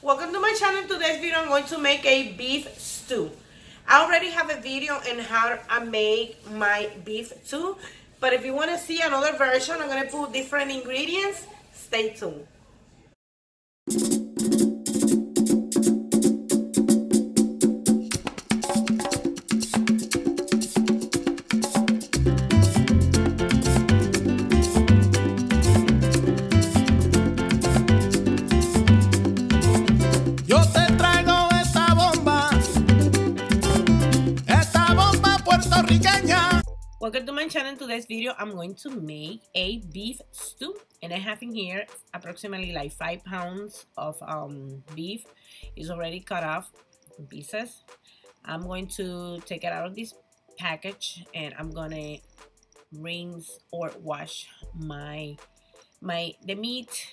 Welcome to my channel. Today's video I'm going to make a beef stew. I already have a video on how I make my beef stew, but if you want to see another version, I'm going to put different ingredients. Stay tuned. Welcome to my channel. Today's video I'm going to make a beef stew, and I have in here approximately like 5 pounds of beef. It's already cut off in pieces. I'm going to take it out of this package and I'm gonna rinse or wash the meat,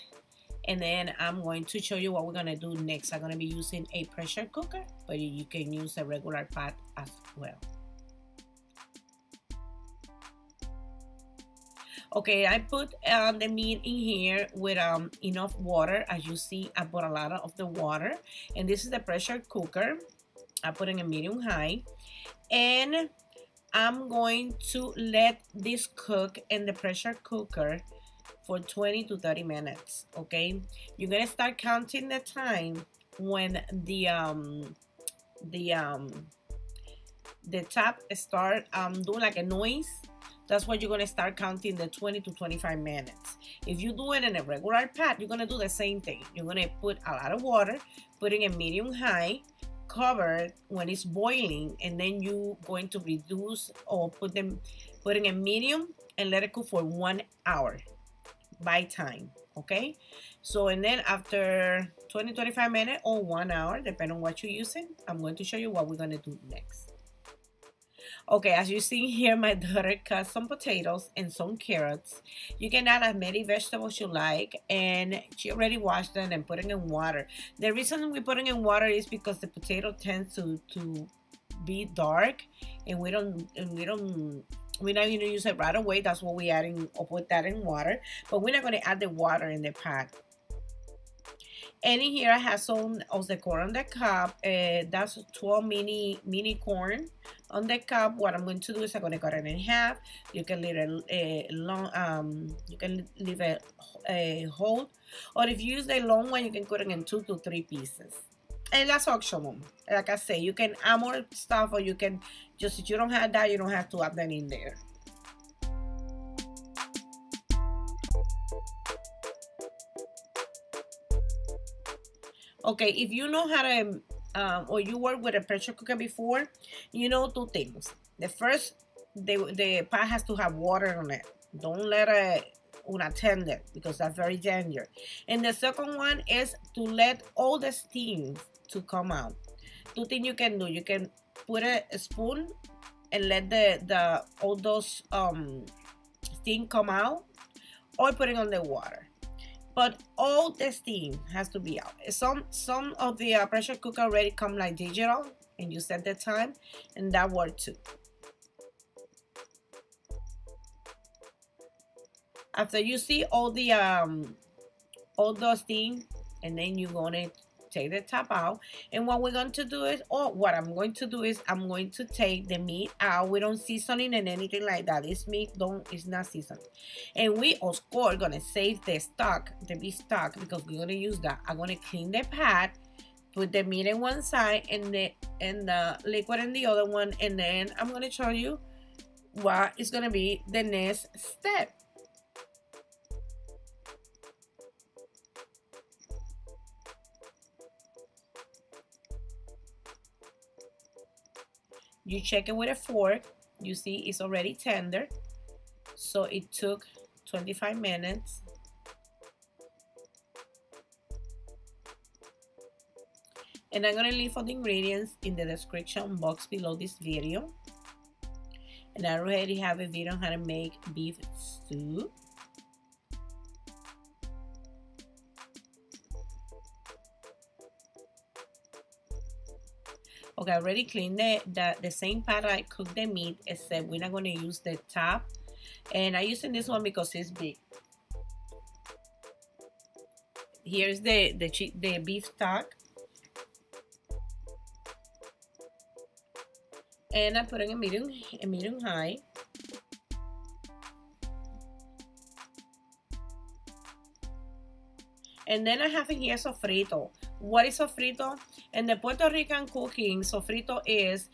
and then I'm going to show you what we're gonna do next. I'm gonna be using a pressure cooker, but you can use a regular pot as well. Okay, I put the meat in here with enough water. As you see, I put a lot of the water, and this is the pressure cooker. I put in a medium high, and I'm going to let this cook in the pressure cooker for 20 to 30 minutes. Okay, you're gonna start counting the time when the tap start doing like a noise. That's what you're going to start counting, the 20 to 25 minutes. If you do it in a regular pot, you're going to do the same thing. You're going to put a lot of water, put it in medium high, cover when it's boiling, and then you're going to reduce or put it in medium and let it cook for 1 hour by time. Okay, so and then after 20-25 minutes or 1 hour, depending on what you're using, I'm going to show you what we're going to do next. Okay, as you see here, my daughter cut some potatoes and some carrots. You can add as many vegetables you like, and she already washed them and put it in water. The reason we put it in water is because the potato tends to be dark, and we're not going to use it right away. That's what we're adding, or put that in water, but we're not going to add the water in the pot. And in here I have some of the corn on the cob. That's 12 mini corn on the cob. What I'm going to do is I'm going to cut it in half. You can leave it whole, or if you use the long one, you can cut it in 2 to 3 pieces. And that's optional. Like I say, you can add more stuff, or you can just, if you don't have that, you don't have to add that in there. Okay, if you know how to, or you work with a pressure cooker before, you know 2 things. The first, the pot has to have water on it. Don't let it unattended, because that's very dangerous. And the second one is to let all the steam to come out. 2 things you can do. You can put a spoon and let all those steam come out, or put it on the water. But all the steam has to be out. Some of the pressure cooker already come like digital, and you set the time, and that works too. After you see all those steam, and then you're gonna take the top out. And what we're going to do is, what I'm going to do is, I'm going to take the meat out. We don't seasoning and anything like that. This meat is not seasoned. And we, of course, gonna save the stock, the beef stock, because we're gonna use that. I'm gonna clean the pot, put the meat in one side and the liquid in the other one, and then I'm gonna show you what is gonna be the next step. You check it with a fork. You see it's already tender. So it took 25 minutes. And I'm gonna leave all the ingredients in the description box below this video. And I already have a video on how to make beef stew. Okay, I already cleaned the same pot I cooked the meat, except we're not going to use the top. And I'm using this one because it's big. Here's the beef stock. And I put it in medium high. And then I have in here sofrito. What is sofrito? In the Puerto Rican cooking, sofrito is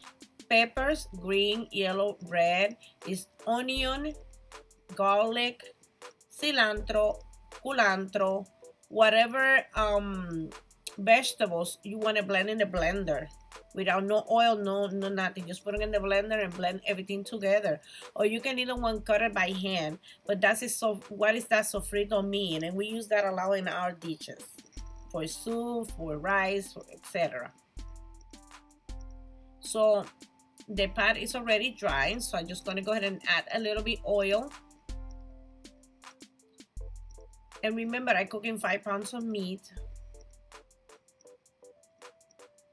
peppers, green, yellow, red. Is onion, garlic, cilantro, culantro, whatever vegetables you want to blend in the blender without no oil, no nothing. Just put it in the blender and blend everything together. Or you can either one cut it by hand, but that is so. What is that sofrito mean? And we use that a lot in our dishes, for soup, for rice, etc. So the pot is already dry, so I'm just gonna go ahead and add a little bit oil. And remember, I'm cooking 5 pounds of meat.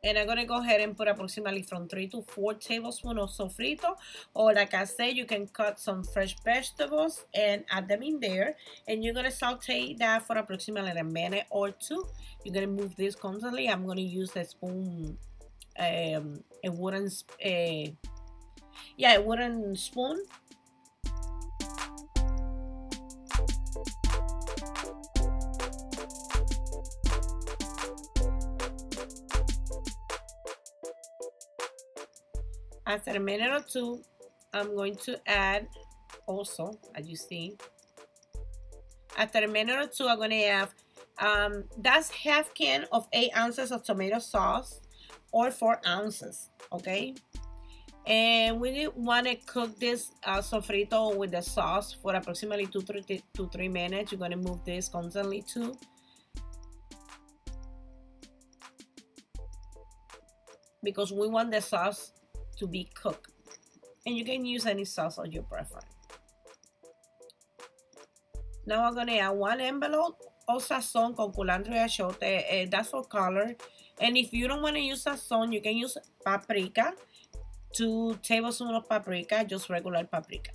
And I'm gonna go ahead and put approximately from 3 to 4 tablespoons of sofrito. Or like I said, you can cut some fresh vegetables and add them in there. And you're gonna saute that for approximately a minute or two. You're gonna move this constantly. I'm gonna use a spoon, a wooden spoon. After a minute or two, I'm going to add also, as you see, after a minute or two, I'm going to have, that's half can of 8 ounces of tomato sauce or 4 ounces, okay? And we want to cook this sofrito with the sauce for approximately 2 to 3 minutes. You're going to move this constantly too. Because we want the sauce to be cooked, and you can use any sauce of your preference. Now I'm gonna add 1 envelope of sazon con culantro y achiote. That's for color. And if you don't want to use sazon, you can use paprika, 2 tablespoons of paprika, just regular paprika.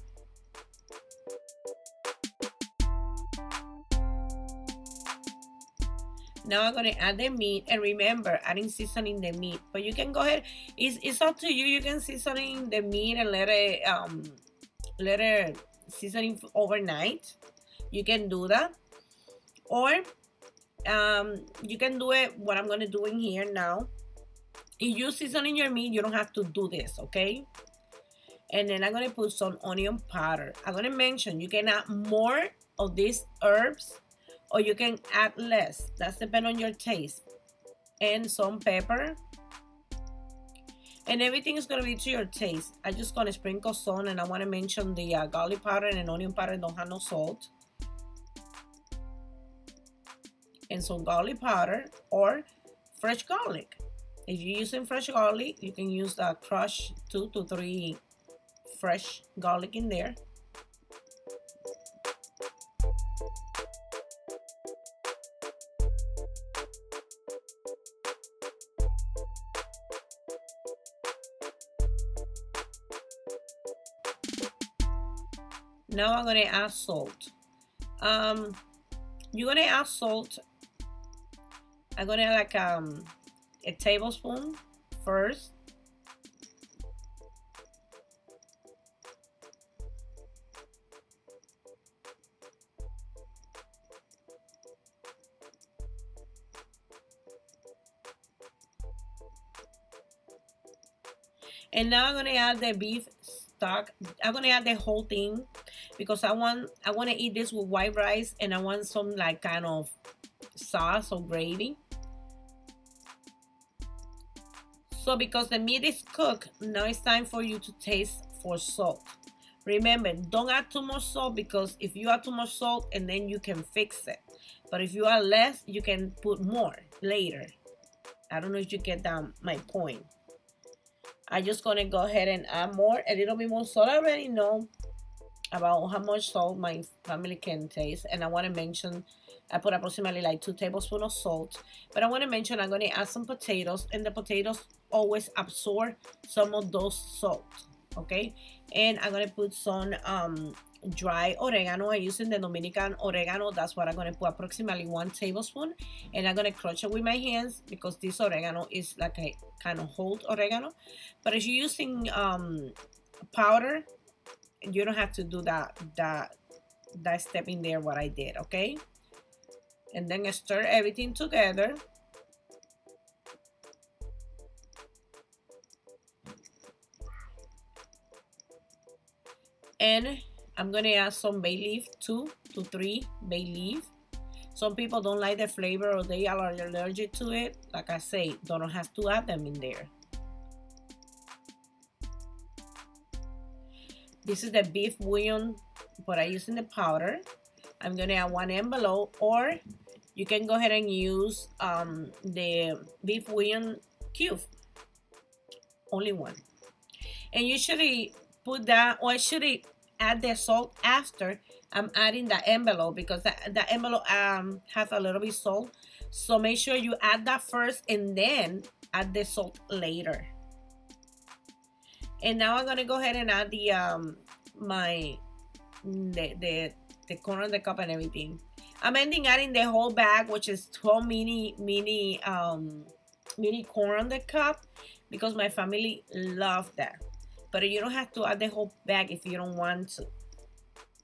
Now I'm gonna add the meat, and remember, adding seasoning the meat. But you can go ahead. It's up to you. You can season the meat and let it seasoning overnight. You can do that, or you can do it. What I'm gonna do in here now. If you seasoning your meat, you don't have to do this, okay? And then I'm gonna put some onion powder. I'm gonna mention you can add more of these herbs, or you can add less. That's depend on your taste. And some pepper. And everything is gonna be to your taste. I'm just gonna sprinkle salt, and I wanna mention the garlic powder and onion powder don't have no salt. And some garlic powder or fresh garlic. If you're using fresh garlic, you can use the crushed 2 to 3 fresh garlic in there. Now I'm gonna add salt. You're gonna add salt. I'm gonna add like a tablespoon first. And now I'm gonna add the beef stock. I'm gonna add the whole thing because I want to eat this with white rice, and I want some like kind of sauce or gravy. So because the meat is cooked, now it's time for you to taste for salt. Remember, don't add too much salt, because if you add too much salt, and then you can fix it. But if you add less, you can put more later. I don't know if you get my point. I'm just gonna go ahead and add a little bit more salt. I already know about how much salt my family can taste, and I want to mention I put approximately like 2 tablespoons of salt. But I want to mention I'm going to add some potatoes, and the potatoes always absorb some of those salt, okay? And I'm going to put some dry oregano. I'm using the Dominican oregano. That's what I'm going to put, approximately 1 tablespoon. And I'm going to crush it with my hands because this oregano is like a kind of whole oregano. But if you're using powder, you don't have to do that step in there what I did, okay? And then I stir everything together. And I'm gonna add some bay leaf, 2 to 3 bay leaf. Some people don't like the flavor or they are allergic to it. Like I say, don't have to add them in there. This is the beef bouillon, but I'm using the powder. I'm gonna add 1 envelope, or you can go ahead and use the beef bouillon cube. Only 1. And usually put that, or I should add the salt after I'm adding the envelope, because the envelope has a little bit salt. So make sure you add that first and then add the salt later. And now I'm gonna go ahead and add the the corn on the cup and everything. I'm ending adding the whole bag, which is 12 mini corn on the cup, because my family love that. But you don't have to add the whole bag if you don't want to.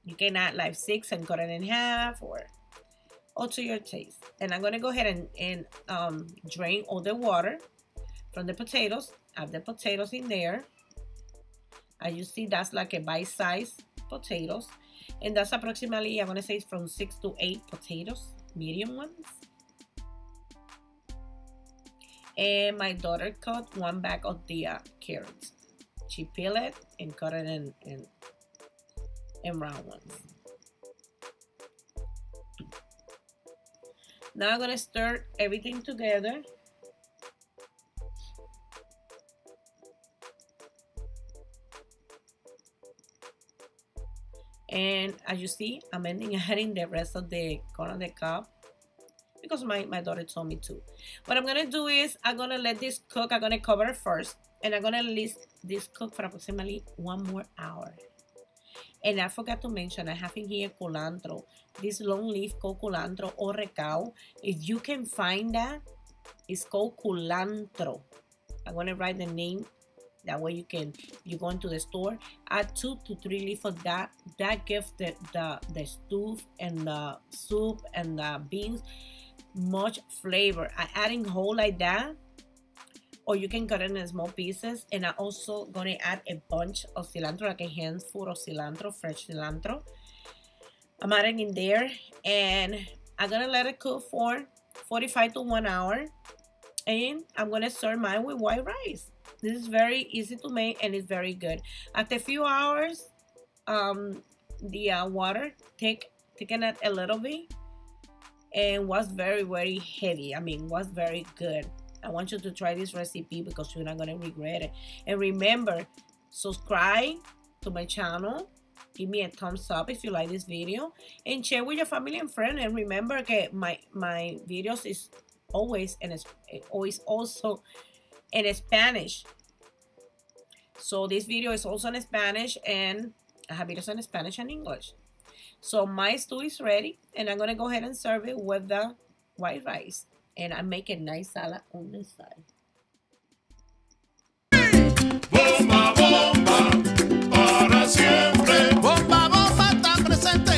You can add like 6 and cut it in half, or to your taste. And I'm gonna go ahead and drain all the water from the potatoes. Add the potatoes in there. As you see, that's like a bite-size potatoes. And that's approximately, I'm gonna say, from 6 to 8 potatoes, medium ones. And my daughter cut 1 bag of the carrots. She peel it and cut it in round ones. Now I'm gonna stir everything together. And as you see, I'm adding the rest of the corn on the cob because my daughter told me to. What I'm gonna do is I'm gonna let this cook. I'm gonna cover it first, and I'm gonna let this cook for approximately 1 more hour. And I forgot to mention, I have in here culantro. This long leaf called culantro or recao. If you can find that, it's called culantro. I'm gonna write the name. That way you go into the store, add 2 to 3 leaves of that. That gives the stew and the soup and the beans much flavor. I adding whole like that, or you can cut it in small pieces. And I'm also gonna add a bunch of cilantro, like a handful of cilantro, fresh cilantro. I'm adding in there, and I'm gonna let it cook for 45 to 1 hour. And I'm gonna serve mine with white rice. This is very easy to make and it's very good. After a few hours, the water thickened a little bit and was very, very heavy. I mean, was very good. I want you to try this recipe because you're not gonna regret it. And remember, subscribe to my channel. Give me a thumbs up if you like this video, and share with your family and friends. And remember that my videos is always also in Spanish. So this video is also in Spanish, and I have videos in Spanish and English. So my stew is ready, and I'm gonna go ahead and serve it with the white rice, and I make a nice salad on the side. Bomba, bomba, para siempre. Bomba, bomba, está presente.